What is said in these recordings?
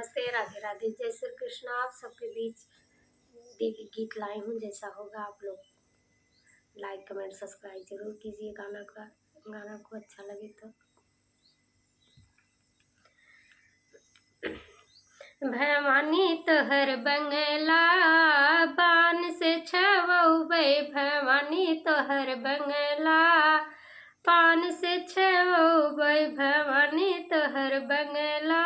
नमस्ते, राधे राधे, जय श्री कृष्ण। आप सबके बीच देवी गीत लाई हूँ। जैसा होगा आप लोग लाइक कमेंट सब्सक्राइब जरूर कीजिए। गाना को अच्छा लगे तो। भवानी तोहर बंगला बान से छवै, भवानी तोहर बंगला पान से छवै, भवानी तोहर बंगला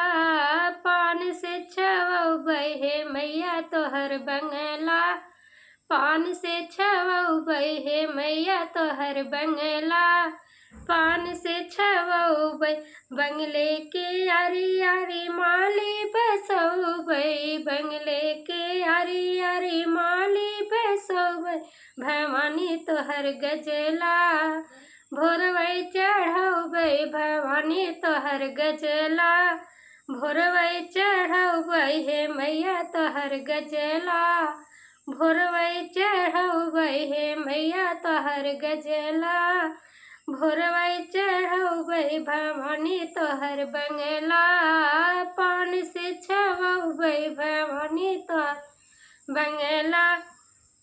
पान से छवै, हे मैया तोहर बंगला पान से छवै, हे मैया तोहर बंगला पान से छवै। बंगले के यारी यारी माली बसबै, बंगले के यारी यारी माली बसबै, भवानी तोहर गजला भोरबै चढ़बै, भवानी तोहर गजला भोरबै चढ़बै, हे मैया तोहर गजला भोरबै चढ़बै, हे मैया तोहर गजला भोरबै चढ़बै, भवानी तोहर बंगला पान से छवै, भवानी तोहर बंगला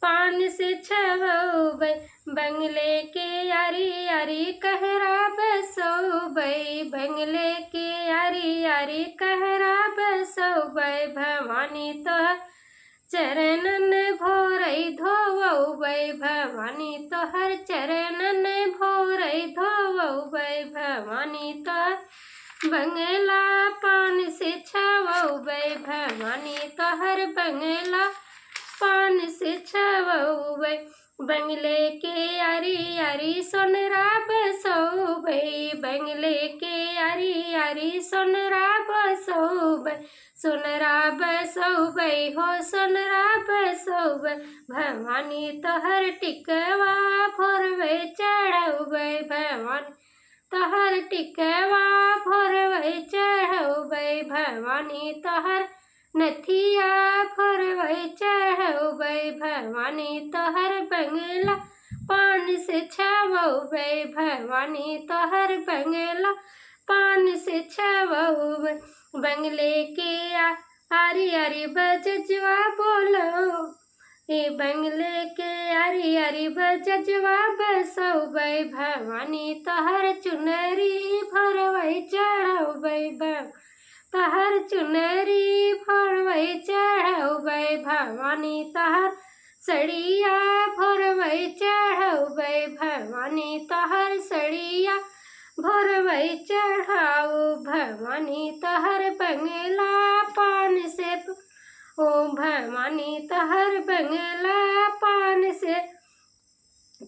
पान से छवै। बंगले के यारी यारी कहरा बसबै, बंगले के यारी यारी कहरा बसबै, भवानी तोहर चरणन भोरै धोवै, भवानी तोहर चरणन भोरै धोवै, भवानी तोहर बंगला पान से छवै, भवानी तोहर बंगला पान से छवै। बंगले के यारी यारी सोनरा बसबै, बंगले के यारी यारी सोनरा बसबै, सोनरा बसबै हो सोनरा बसबै, भवानी तोहर टिकवा भोरबै चढ़बै, भवानी तोहर टिकवा भोरबै चढ़बै, भवानी तोहर नथिया भोरबै चढ़बै, भवानी तोहर बंगला पान से छवै, भवानी तोहर बंगला पान से छवै। बंगले के यारी यारी बजजवा बोलो, ए बंगले के यारी यारी बजजवा बसबै, भवानी तोहर चुनरी भोरबै चढ़बै, तोहर चुनरी भोरबै चढ़बै, भवानी तोहर सड़िया भोरबै चढ़बै, भवानी तोहर सड़िया भोरबै चढ़ाऊ, भवानी तोहर बंगला पान से ओ भवानी तोहर बंगला पान से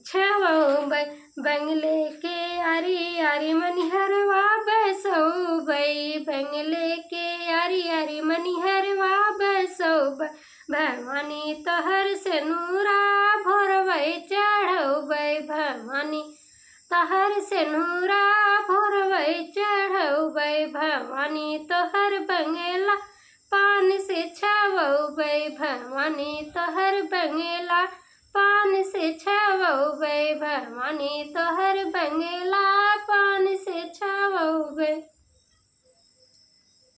छवै। बंगले के यारी यारी मनिहरवा बसबै, बंगले के यारी यारी मनिहरवा बसबै, भवानी तोहर सेनुरा भोरबै चढ़बै, भवानी तोहर सेनुरा भोरबै चढ़बै, भवानी तोहर बंगला पान से छवै, भवानी तोहर बंगला पान से छवै, भवानी तोहर बंगला पान से छवै।